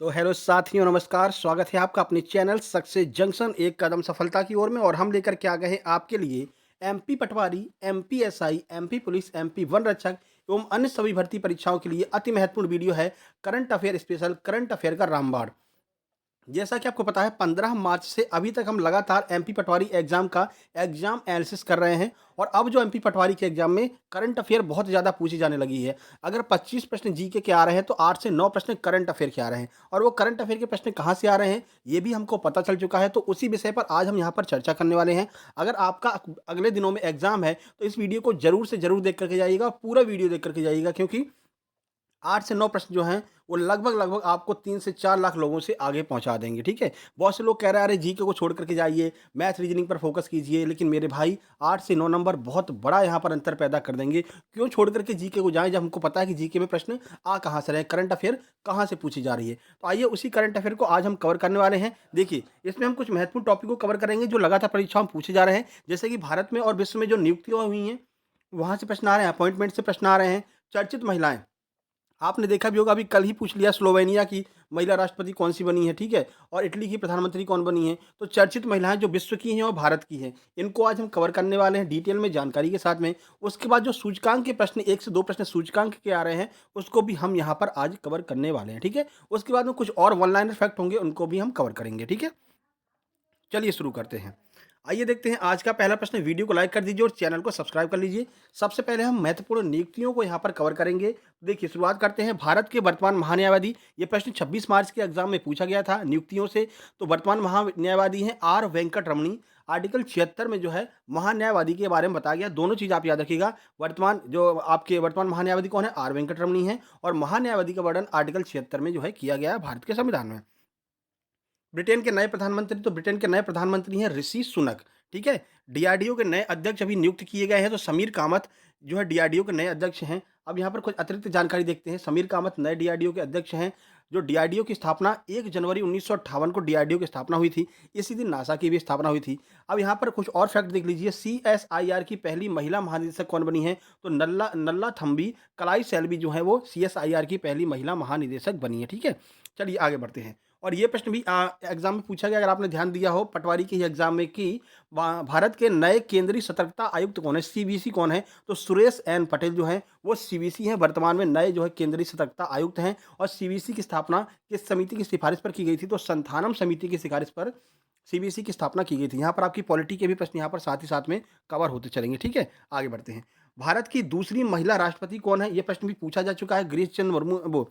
तो हेलो साथियों, नमस्कार। स्वागत है आपका अपने चैनल सक्सेस जंक्शन एक कदम सफलता की ओर में। और हम लेकर के आ गए हैं आपके लिए MP patwari, MP SI, MP police, MP वन रक्षक एवं अन्य सभी भर्ती परीक्षाओं के लिए अति महत्वपूर्ण वीडियो है। Current affair special, current affair का रामबाण। जैसा कि आपको पता है, 15 मार्च से अभी तक हम लगातार एमपी पटवारी एग्जाम का एग्जाम एनालिसिस कर रहे हैं। और अब जो एमपी पटवारी के एग्जाम में करंट अफेयर बहुत ज़्यादा पूछी जाने लगी है। अगर 25 प्रश्न जीके के आ रहे हैं तो 8 से 9 प्रश्न करंट अफेयर के आ रहे हैं। और वो करंट अफेयर के प्रश्न कहाँ से आ रहे हैं ये भी हमको पता चल चुका है। तो उसी विषय पर आज हम यहाँ पर चर्चा करने वाले हैं। अगर आपका अगले दिनों में एग्जाम है तो इस वीडियो को जरूर से जरूर देख करके जाइएगा, पूरा वीडियो देख करके जाइएगा, क्योंकि 8 से 9 प्रश्न जो हैं वो लगभग आपको 3 से 4 लाख लोगों से आगे पहुंचा देंगे। ठीक है, बहुत से लोग कह रहे हैं अरे जीके को छोड़ करके जाइए, मैथ रीजनिंग पर फोकस कीजिए। लेकिन मेरे भाई, 8 से 9 नंबर बहुत बड़ा यहाँ पर अंतर पैदा कर देंगे। क्यों छोड़ करके जीके को जाएं जब हमको पता है कि जीके में प्रश्न आ कहाँ से रहे हैं, करंट अफेयर कहाँ से पूछी जा रही है। तो आइए उसी करंट अफेयर को आज हम कवर करने वाले हैं। देखिए, इसमें हम कुछ महत्वपूर्ण टॉपिक को कवर करेंगे जो लगातार परीक्षाओं में पूछे जा रहे हैं। जैसे कि भारत में और विश्व में जो नियुक्तियां हुई हैं वहां से प्रश्न आ रहे हैं, अपॉइंटमेंट से प्रश्न आ रहे हैं। चर्चित महिलाएं, आपने देखा भी होगा, अभी कल ही पूछ लिया स्लोवेनिया की महिला राष्ट्रपति कौन सी बनी है। ठीक है, और इटली की प्रधानमंत्री कौन बनी है। तो चर्चित महिलाएं जो विश्व की हैं और भारत की हैं, इनको आज हम कवर करने वाले हैं डिटेल में, जानकारी के साथ में। उसके बाद जो सूचकांक के प्रश्न, 1 से 2 प्रश्न सूचकांक के आ रहे हैं, उसको भी हम यहाँ पर आज कवर करने वाले हैं। ठीक है, उसके बाद में कुछ और वन लाइनर फैक्ट होंगे, उनको भी हम कवर करेंगे। ठीक है, चलिए शुरू करते हैं। आइए देखते हैं आज का पहला प्रश्न। वीडियो को लाइक कर दीजिए और चैनल को सब्सक्राइब कर लीजिए। सबसे पहले हम महत्वपूर्ण नियुक्तियों को यहाँ पर कवर करेंगे। देखिए, शुरुआत करते हैं भारत के वर्तमान महान्यायवादी। ये प्रश्न 26 मार्च के एग्जाम में पूछा गया था नियुक्तियों से। तो वर्तमान महान्यायवादी हैं आर वेंकट रमणी। आर्टिकल 76 में जो है महान्यायवादी के बारे में बताया गया। दोनों चीज आप याद रखिएगा, वर्तमान जो आपके वर्तमान महान्यायवादी कौन है, आर वेंकट रमणी है। और महान्यायवादी का वर्णन आर्टिकल 76 में जो है किया गया है भारत के संविधान में। ब्रिटेन के नए प्रधानमंत्री, तो ब्रिटेन के नए प्रधानमंत्री हैं ऋषि सुनक। ठीक है, डीआरडीओ के नए अध्यक्ष अभी नियुक्त किए गए हैं। तो समीर कामत जो है डीआरडीओ के नए अध्यक्ष हैं। अब यहाँ पर कुछ अतिरिक्त जानकारी देखते हैं। समीर कामत नए डीआरडीओ के अध्यक्ष हैं। जो डीआरडीओ की स्थापना 1 जनवरी 1958 को डीआरडीओ की स्थापना हुई थी। इसी दिन नासा की भी स्थापना हुई थी। अब यहाँ पर कुछ और फैक्ट देख लीजिए। सीएसआईआर की पहली महिला महानिदेशक कौन बनी है, तो नल्ला नल्ला थम्बी कलाई सेल्वी जो है वो सीएसआईआर की पहली महिला महानिदेशक बनी है। ठीक है, चलिए आगे बढ़ते हैं। और ये प्रश्न भी एग्जाम में पूछा गया, अगर आपने ध्यान दिया हो पटवारी के ही एग्जाम में, कि भारत के नए केंद्रीय सतर्कता आयुक्त कौन है, सीबीसी कौन है। तो सुरेश एन पटेल जो हैं वो सीबीसी हैं, वर्तमान में नए जो है केंद्रीय सतर्कता आयुक्त हैं। और सीबीसी की स्थापना किस समिति की सिफारिश पर की गई थी, तो संथानम समिति की सिफारिश पर सीबीसी की स्थापना की गई थी। यहाँ पर आपकी पॉलिटी के भी प्रश्न यहाँ पर साथ ही साथ में कवर होते चलेंगे। ठीक है, आगे बढ़ते हैं। भारत की दूसरी महिला राष्ट्रपति कौन है, ये प्रश्न भी पूछा जा चुका है। गिरीश चंद्र मुर्मू, वो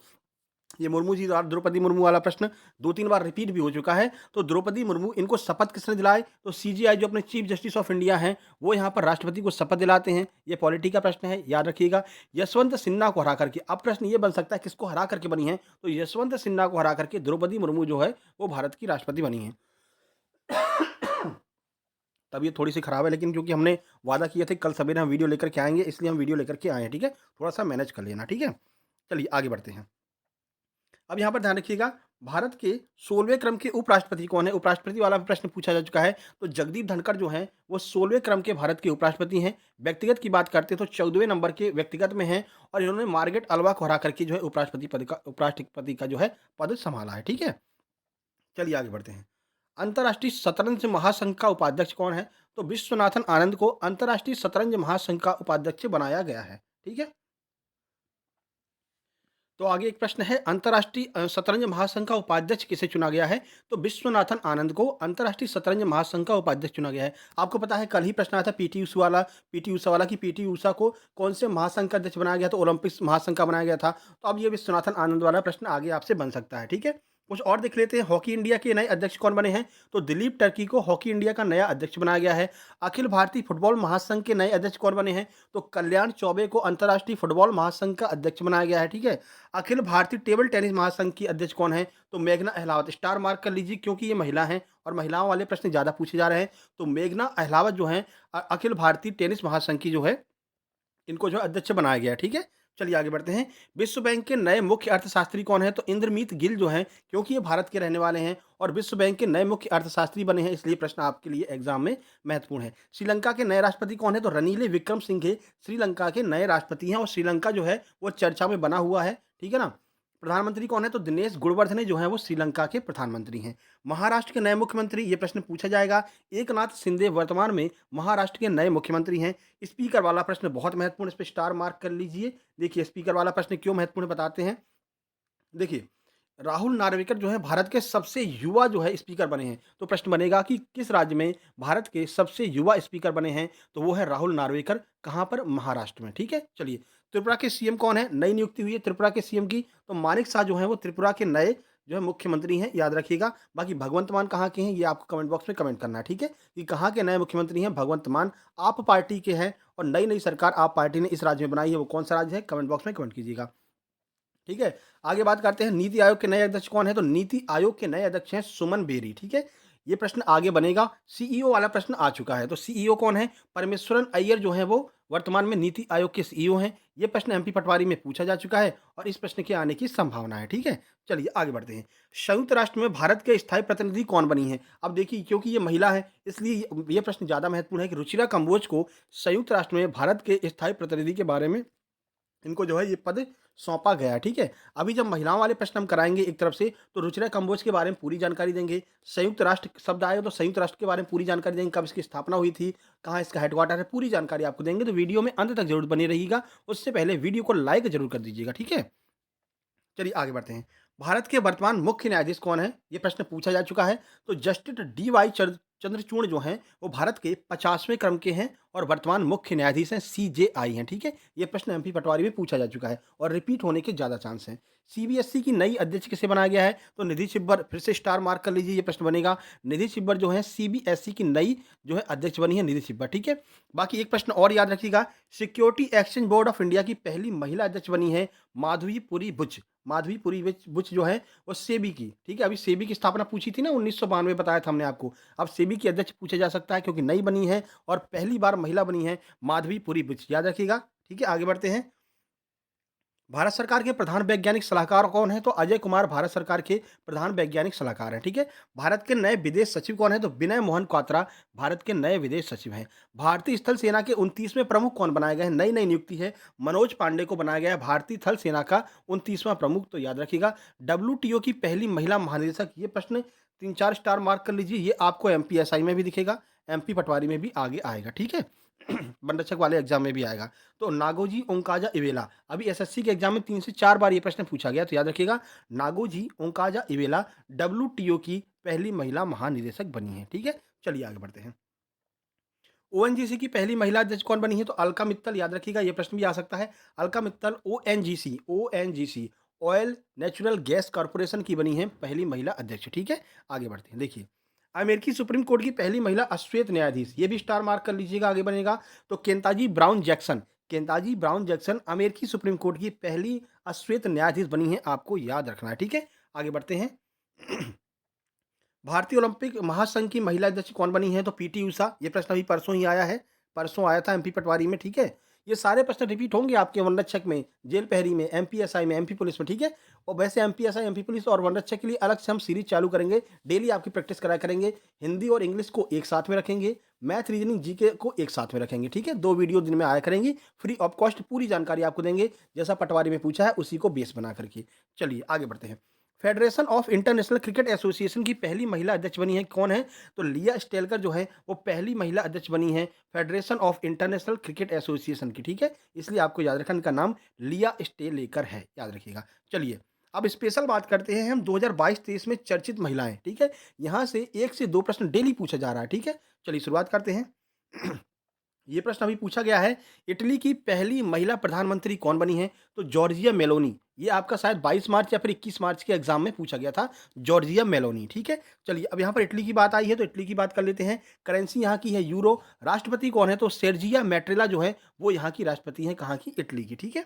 ये मुर्मू जी द्वारा द्रौपदी मुर्मू वाला प्रश्न 2-3 बार रिपीट भी हो चुका है। तो द्रौपदी मुर्मू, इनको शपथ किसने दिलाए, तो सीजीआई जो अपने चीफ जस्टिस ऑफ इंडिया हैं वो यहाँ पर राष्ट्रपति को शपथ दिलाते हैं। ये पॉलिटी का प्रश्न है, याद रखिएगा। यशवंत सिन्हा को हरा करके, अब प्रश्न ये बन सकता है किसको हरा करके बनी है, तो यशवंत सिन्हा को हरा करके द्रौपदी मुर्मू जो है वो भारत की राष्ट्रपति बनी है। तबीयत थोड़ी सी खराब है, लेकिन क्योंकि हमने वादा किया था कल सवेरे हम वीडियो लेकर के आएंगे, इसलिए हम वीडियो लेकर के आए हैं। ठीक है, थोड़ा सा मैनेज कर लेना। ठीक है, चलिए आगे बढ़ते हैं। अब यहाँ पर ध्यान रखिएगा, भारत के 16वें क्रम के उपराष्ट्रपति कौन है। उपराष्ट्रपति वाला भी प्रश्न पूछा जा चुका है। तो जगदीप धनखड़ जो हैं वो 16वें क्रम के भारत के उपराष्ट्रपति हैं। व्यक्तिगत की बात करते हैं तो 14वें नंबर के व्यक्तिगत में हैं। और इन्होंने मार्गरेट अल्वा को हरा करके जो है उपराष्ट्रपति का जो है पद संभाला है। ठीक है, चलिए आगे बढ़ते हैं। अंतर्राष्ट्रीय शतरंज महासंघ का उपाध्यक्ष कौन है, तो विश्वनाथन आनंद को अंतर्राष्ट्रीय शतरंज महासंघ का उपाध्यक्ष बनाया गया है। ठीक है, तो आगे एक प्रश्न है, अंतर्राष्ट्रीय शतरंज महासंघ का उपाध्यक्ष किसे चुना गया है, तो विश्वनाथन आनंद को अंतर्राष्ट्रीय शतरंज महासंघ का उपाध्यक्ष चुना गया है। आपको पता है कल ही प्रश्न आया था पीटी उषा वाला की पीटी उषा को कौन से महासंघ का अध्यक्ष बनाया गया, तो ओलंपिक्स महासंघ का बनाया गया था। तो अब ये विश्वनाथन आनंद वाला प्रश्न आगे आपसे बन सकता है। ठीक है, कुछ और देख लेते हैं। हॉकी इंडिया के नए अध्यक्ष कौन बने हैं, तो दिलीप टर्की को हॉकी इंडिया का नया अध्यक्ष बनाया गया है। अखिल भारतीय फुटबॉल महासंघ के नए अध्यक्ष कौन बने हैं, तो कल्याण चौबे को अंतर्राष्ट्रीय फुटबॉल महासंघ का अध्यक्ष बनाया गया है। ठीक है, अखिल भारतीय टेबल टेनिस महासंघ की अध्यक्ष कौन है, तो मेघना अहलावत। स्टार मार्क कर लीजिए क्योंकि ये महिला हैं और महिलाओं वाले प्रश्न ज़्यादा पूछे जा रहे हैं। तो मेघना अहलावत जो हैं अखिल भारतीय टेनिस महासंघ की जो है इनको जो है अध्यक्ष बनाया गया है। ठीक है, चलिए आगे बढ़ते हैं। विश्व बैंक के नए मुख्य अर्थशास्त्री कौन है, तो इंद्रमीत गिल जो हैं, क्योंकि ये भारत के रहने वाले हैं और विश्व बैंक के नए मुख्य अर्थशास्त्री बने हैं, इसलिए प्रश्न आपके लिए एग्जाम में महत्वपूर्ण है। श्रीलंका के नए राष्ट्रपति कौन है, तो रनील विक्रमसिंघे श्रीलंका के नए राष्ट्रपति हैं। और श्रीलंका जो है वो चर्चा में बना हुआ है। ठीक है ना, प्रधानमंत्री कौन है? तो दिनेश गुणवर्धने जो हैं वो श्रीलंका के प्रधानमंत्री हैं। महाराष्ट्र के नए मुख्यमंत्री, ये प्रश्न पूछा जाएगा। एकनाथ शिंदे वर्तमान में महाराष्ट्र के नए मुख्यमंत्री हैं। स्पीकर वाला प्रश्न बहुत महत्वपूर्ण, इस पे स्टार मार्क कर लीजिए। देखिए स्पीकर वाला प्रश्न क्यों महत्वपूर्ण बताते हैं। देखिए, राहुल नार्वेकर जो है भारत के सबसे युवा जो है स्पीकर बने हैं। तो प्रश्न बनेगा कि किस राज्य में भारत के सबसे युवा स्पीकर बने हैं? तो वो है राहुल नार्वेकर। कहाँ पर? महाराष्ट्र में। ठीक है, चलिए। त्रिपुरा के सीएम कौन है? नई नियुक्ति हुई है त्रिपुरा के सीएम की। तो मानिक शाह जो है वो त्रिपुरा के नए जो है मुख्यमंत्री हैं, याद रखिएगा। बाकी भगवंत मान कहाँ के हैं, ये आपको कमेंट बॉक्स में कमेंट करना है। ठीक है, कि कहाँ के नए मुख्यमंत्री हैं? भगवंत मान आप पार्टी के हैं, और नई नई सरकार आप पार्टी ने इस राज्य में बनाई है। वो कौन सा राज्य है? कमेंट बॉक्स में कमेंट कीजिएगा। ठीक है, आगे बात करते हैं नीति आयोग के नए अध्यक्ष कौन है? तो नीति आयोग के नए अध्यक्ष हैं सुमन बेरी। ठीक है, ये प्रश्न आगे बनेगा। सीईओ वाला प्रश्न आ चुका है। तो सीईओ कौन है? परमेश्वरन अय्यर जो है वो वर्तमान में नीति आयोग के सीईओ हैं। ये प्रश्न एमपी पटवारी में पूछा जा चुका है और इस प्रश्न के आने की संभावना है। ठीक है, चलिए आगे बढ़ते हैं। संयुक्त राष्ट्र में भारत के स्थायी प्रतिनिधि कौन बनी है? अब देखिए, क्योंकि ये महिला है इसलिए ये प्रश्न ज्यादा महत्वपूर्ण है कि रुचिरा कंबोज को संयुक्त राष्ट्र में भारत के स्थायी प्रतिनिधि के बारे में इनको जो है ये पद सौंपा गया है। ठीक है, अभी जब महिलाओं वाले प्रश्न हम कराएंगे एक तरफ से, तो रुचिरा कंबोज के बारे में पूरी जानकारी देंगे। संयुक्त राष्ट्र शब्द आएगा तो संयुक्त राष्ट्र के बारे में पूरी जानकारी देंगे, कब इसकी स्थापना हुई थी, कहाँ इसका हेडक्वार्टर है, पूरी जानकारी आपको देंगे। तो वीडियो में अंत तक जरूर बने रहिएगा। उससे पहले वीडियो को लाइक जरूर कर दीजिएगा। ठीक है, चलिए आगे बढ़ते हैं। भारत के वर्तमान मुख्य न्यायाधीश कौन है? ये प्रश्न पूछा जा चुका है। तो जस्टिस डी वाई चंद्रचूड़ जो हैं वो भारत के 50वें क्रम के हैं और वर्तमान मुख्य न्यायाधीश हैं, सीजेआई हैं। ठीक है, ये प्रश्न एमपी पटवारी में पूछा जा चुका है और रिपीट होने के ज्यादा चांस हैं। सीबीएसई की नई अध्यक्ष किसे बनाया गया है? तो निधि छिब्बर। फिर से स्टार मार्क कर लीजिए, ये प्रश्न बनेगा। निधि छिब्बर जो है सीबीएसई की नई जो है अध्यक्ष बनी है, निधि छिब्बर। ठीक है, बाकी एक प्रश्न और याद रखिएगा। Security exchange board of India की पहली महिला अध्यक्ष बनी है माधवी पुरी बुच। माधवी पुरी बुच जो है वो सेबी की। ठीक है, अभी सेबी की स्थापना पूछी थी ना, 1992 बताया था हमने आपको। अब सेबी की अध्यक्ष पूछा जा सकता है क्योंकि नई बनी है और पहली बार महिला बनी है माधवी पुरी बुच, याद रखिएगा। ठीक है, आगे बढ़ते हैं। भारत सरकार के प्रधान वैज्ञानिक सलाहकार कौन है? तो अजय कुमार भारत सरकार के प्रधान वैज्ञानिक सलाहकार हैं। ठीक है, भारत के नए विदेश सचिव कौन है? तो विनय मोहन क्वात्रा भारत के नए विदेश सचिव हैं। भारतीय स्थल सेना के 29वें प्रमुख कौन बनाए गए हैं? नई नई नियुक्ति है, मनोज पांडे को बनाया गया है भारतीय थल सेना का 29वां प्रमुख। तो याद रखिएगा। डब्ल्यूटीओ की पहली महिला महानिदेशक, ये प्रश्न 3-4 स्टार मार्क कर लीजिए। ये आपको एमपीएसआई में भी दिखेगा, एमपी पटवारी में भी आगे आएगा। ठीक है, वन रक्षक वाले एग्जाम में भी आएगा। तो नागोजी ओंकाजा इवेला, अभी एसएससी के एग्जाम में 3 से 4 बार ये प्रश्न पूछा गया, तो याद रखिएगा। नागोजी ओंकाजा इवेला डब्ल्यूटीओ की पहली महिला महानिदेशक बनी है। ठीक है, चलिए आगे बढ़ते हैं। ओएनजीसी की पहली महिला अध्यक्ष कौन बनी है? तो अलका मित्तल, याद रखिएगा, ये प्रश्न भी आ सकता है। Alka Mittal ONGC oil natural gas corporation की बनी है पहली महिला अध्यक्ष। ठीक है, आगे बढ़ते हैं। देखिए, अमेरिकी सुप्रीम कोर्ट की पहली महिला अश्वेत न्यायाधीश, ये भी स्टार मार्क कर लीजिएगा, आगे बनेगा। तो केंताजी ब्राउन जैक्सन अमेरिकी सुप्रीम कोर्ट की पहली अश्वेत न्यायाधीश बनी है, आपको याद रखना है। ठीक है, आगे बढ़ते हैं। भारतीय ओलंपिक महासंघ की महिला अध्यक्ष कौन बनी है? तो पीटी उषा। ये प्रश्न अभी परसों ही आया है, परसों आया था एमपी पटवारी में। ठीक है, ये सारे प्रश्न रिपीट होंगे आपके वन रक्षक में, जेल पहरी में, एमपीएसआई में, एमपी पुलिस में। ठीक है, और वैसे एमपीएसआई, एमपी पुलिस और वन रक्षक के लिए अलग से हम सीरीज चालू करेंगे, डेली आपकी प्रैक्टिस कराया करेंगे। हिंदी और इंग्लिश को एक साथ में रखेंगे, मैथ रीजनिंग जीके को एक साथ में रखेंगे। ठीक है, 2 वीडियो दिन में आया करेंगी, फ्री ऑफ कॉस्ट पूरी जानकारी आपको देंगे, जैसा पटवारी में पूछा है उसी को बेस बना करके। चलिए आगे बढ़ते हैं। Federation of international cricket association की पहली महिला अध्यक्ष बनी है, कौन है? तो लिया स्टेलकर जो है वो पहली महिला अध्यक्ष बनी है federation of international cricket association की। ठीक है, इसलिए आपको याद रखना, इनका नाम लिया स्टेलकर है, याद रखिएगा। चलिए, अब स्पेशल बात करते हैं हम 2022-23 में चर्चित महिलाएं। ठीक है, यहाँ से 1 से 2 प्रश्न डेली पूछा जा रहा है। ठीक है, चलिए शुरुआत करते हैं। ये प्रश्न अभी पूछा गया है, इटली की पहली महिला प्रधानमंत्री कौन बनी है? तो जॉर्जिया मेलोनी। ये आपका शायद 22 मार्च या फिर 21 मार्च के एग्जाम में पूछा गया था, जॉर्जिया मेलोनी। ठीक है, चलिए अब यहाँ पर इटली की बात आई है तो इटली की बात कर लेते हैं। करेंसी यहाँ की है यूरो। राष्ट्रपति कौन है? तो सेर्जिया मैट्रेला जो है वो यहाँ की राष्ट्रपति है, कहाँ की? इटली की। ठीक है,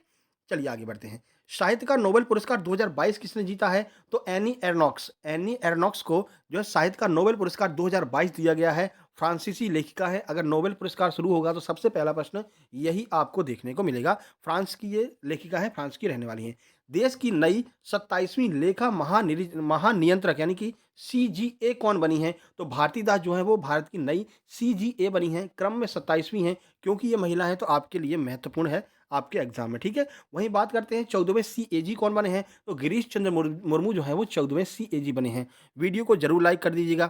चलिए आगे बढ़ते हैं। साहित्य का नोबेल पुरस्कार 2022 किसने जीता है? तो एनी एरनॉक्स को जो है साहित्य का नोबेल पुरस्कार 2022 दिया गया है। फ्रांसीसी लेखिका है। अगर नोबेल पुरस्कार शुरू होगा तो सबसे पहला प्रश्न यही आपको देखने को मिलेगा। फ्रांस की ये लेखिका है, फ्रांस की रहने वाली है। देश की नई 27वीं लेखा महानियंत्रक यानी कि सीजीए कौन बनी है? तो भारती दास जो है वो भारत की नई सीजीए बनी है, क्रम में 27वीं है। क्योंकि ये महिला है तो आपके लिए महत्वपूर्ण है, आपके एग्जाम में, ठीक है। वहीं बात करते हैं 14वें सीएजी कौन बने हैं, तो गिरीश चंद्र मुर्मू जो है वो 14वें सीएजी बने हैं। वीडियो को जरूर लाइक कर दीजिएगा।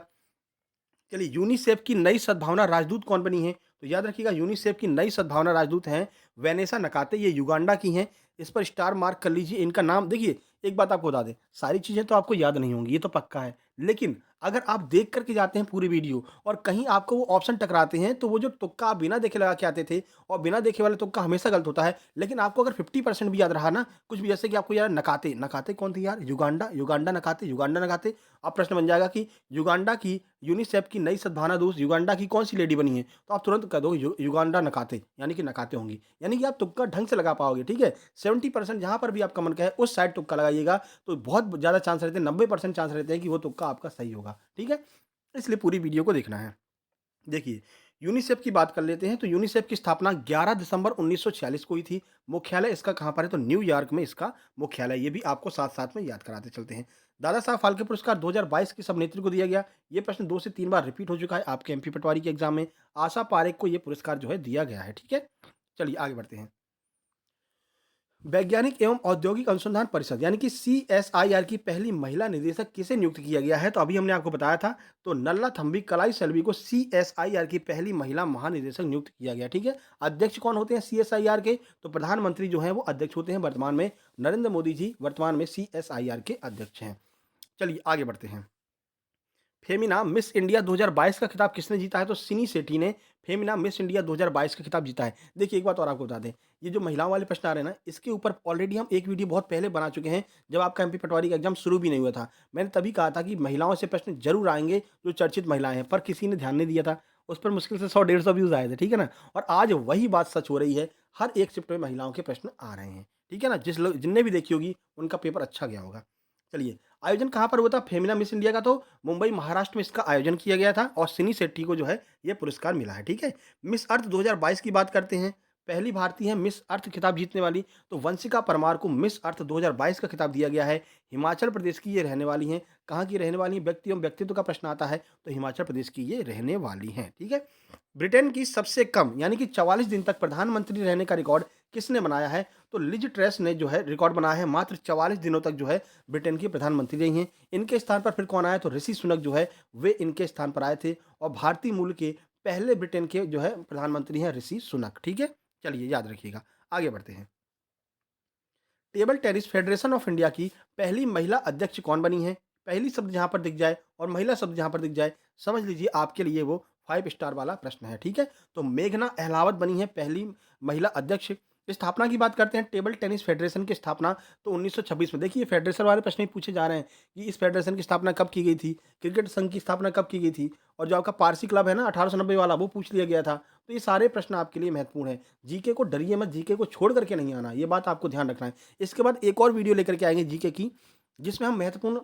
चलिए, यूनिसेफ की नई सद्भावना राजदूत कौन बनी है? तो याद रखिएगा, यूनिसेफ की नई सद्भावना राजदूत हैं वेनेसा नकाते, ये युगांडा की हैं। इस पर स्टार मार्क कर लीजिए। इनका नाम देखिए, एक बात आपको बता दें, सारी चीज़ें तो आपको याद नहीं होंगी, ये तो पक्का है। लेकिन अगर आप देख कर के जाते हैं पूरी वीडियो और कहीं आपको वो ऑप्शन टकराते हैं, तो वो जो तुक्का आप बिना देखे लगा के आते थे, और बिना देखे वाला तुक्का हमेशा गलत होता है। लेकिन आपको अगर 50% भी याद रहा ना, कुछ भी, जैसे कि आपको यार नकाते, नकाते कौन थे यार? Uganda, Uganda Nakate, Uganda Nakate. अब प्रश्न बन जाएगा कि युगांडा की यूनिसेफ की नई सद्भावना दूत युगांडा की कौन सी लेडी बनी है? तो आप तुरंत कह दो युगांडा नकाते, यानी कि नकाते होंगी। यानी कि आप तुक्का ढंग से लगा पाओगे, ठीक है। 70% जहां पर भी आपका मन कहे उस साइड तुक्का लगाइएगा, तो बहुत ज्यादा चांस रहते हैं, 90% चांस रहते हैं कि वो तुक्का आपका सही होगा, ठीक है। इसलिए पूरी वीडियो को देखना है। देखिए, यूनिसेफ की बात कर लेते हैं। तो यूनिसेफ की स्थापना 11 दिसंबर 1946 को हुई थी। मुख्यालय इसका कहाँ पर है? तो न्यूयॉर्क में इसका मुख्यालय। ये भी आपको साथ-साथ में याद कराते चलते हैं। दादा साहब फाल्के पुरस्कार 2022 किस अभिनेत्री को दिया गया? ये प्रश्न 2 से 3 बार रिपीट हो चुका है आपके एमपी पटवारी के एग्जाम में। आशा पारेख को ये पुरस्कार जो है दिया गया है, ठीक है। चलिए आगे बढ़ते हैं। वैज्ञानिक एवं औद्योगिक अनुसंधान परिषद यानी कि सीएसआईआर की पहली महिला निदेशक किसे नियुक्त किया गया है? तो अभी हमने आपको बताया था। तो नल्ला थम्बी कलाई सेल्वी को सीएसआईआर की पहली महिला महानिदेशक नियुक्त किया गया, ठीक है। अध्यक्ष कौन होते हैं सीएसआईआर के? तो प्रधानमंत्री जो हैं वो अध्यक्ष होते हैं। वर्तमान में नरेंद्र मोदी जी वर्तमान में सीएसआईआर के अध्यक्ष हैं। चलिए आगे बढ़ते हैं। फेमिना मिस इंडिया 2022 का खिताब किसने जीता है? तो सिनी सेठी ने फेमिना मिस इंडिया 2022 का खिताब जीता है। देखिए, एक बात और आपको बता दें, ये जो महिलाओं वाले प्रश्न आ रहे हैं ना, इसके ऊपर ऑलरेडी हम एक वीडियो बहुत पहले बना चुके हैं, जब आपका एमपी पटवारी का एग्जाम शुरू भी नहीं हुआ था। मैंने तभी कहा था कि महिलाओं से प्रश्न जरूर आएंगे जो चर्चित महिलाएं हैं, पर किसी ने ध्यान नहीं दिया था। उस पर मुश्किल से 100-150 व्यूज आए थे, ठीक है ना। और आज वही बात सच हो रही है, हर एक शिफ्ट में महिलाओं के प्रश्न आ रहे हैं, ठीक है ना। जिनने भी देखी होगी उनका पेपर अच्छा गया होगा। चलिए, आयोजन कहाँ पर हुआ था फेमिना मिस इंडिया का? तो मुंबई महाराष्ट्र में इसका आयोजन किया गया था और सिनी शेट्टी को जो है ये पुरस्कार मिला है, ठीक है। मिस अर्थ 2022 की बात करते हैं। पहली भारतीय है मिस अर्थ खिताब जीतने वाली, तो वंशिका परमार को मिस अर्थ 2022 का खिताब दिया गया है। हिमाचल प्रदेश की ये रहने वाली हैं। कहाँ की रहने वाली हैं? व्यक्ति एवं व्यक्तित्व का प्रश्न आता है तो हिमाचल प्रदेश की ये रहने वाली हैं, ठीक है। ब्रिटेन की सबसे कम यानी कि 44 दिन तक प्रधानमंत्री रहने का रिकॉर्ड किसने बनाया है? तो लिज ट्रेस ने जो है रिकॉर्ड बनाया है। मात्र 44 दिनों तक जो है ब्रिटेन की प्रधानमंत्री रही हैं। इनके स्थान पर फिर कौन आया? तो ऋषि सुनक जो है वे इनके स्थान पर आए थे, और भारतीय मूल के पहले ब्रिटेन के जो है प्रधानमंत्री हैं ऋषि सुनक, ठीक है। चलिए याद रखिएगा। आगे बढ़ते हैं। Table tennis federation of India की पहली महिला अध्यक्ष कौन बनी है? पहली शब्द जहां पर दिख जाए और महिला शब्द जहां पर दिख जाए, समझ लीजिए आपके लिए वो 5 स्टार वाला प्रश्न है, ठीक है। तो मेघना अहलावत बनी है पहली महिला अध्यक्ष। स्थापना की बात करते हैं टेबल टेनिस फेडरेशन की स्थापना तो 1926 में। देखिए, फेडरेशन वाले प्रश्न ही पूछे जा रहे हैं कि इस फेडरेशन की स्थापना कब की गई थी, क्रिकेट संघ की स्थापना कब की गई थी, और जो आपका पारसी क्लब है ना 1890 वाला, वो पूछ लिया गया था। तो ये सारे प्रश्न आपके लिए महत्वपूर्ण है। जीके को डरिए मत, जीके को छोड़ करके नहीं आना, ये बात आपको ध्यान रखना है। इसके बाद एक और वीडियो लेकर के आएंगे जीके की, जिसमें हम महत्वपूर्ण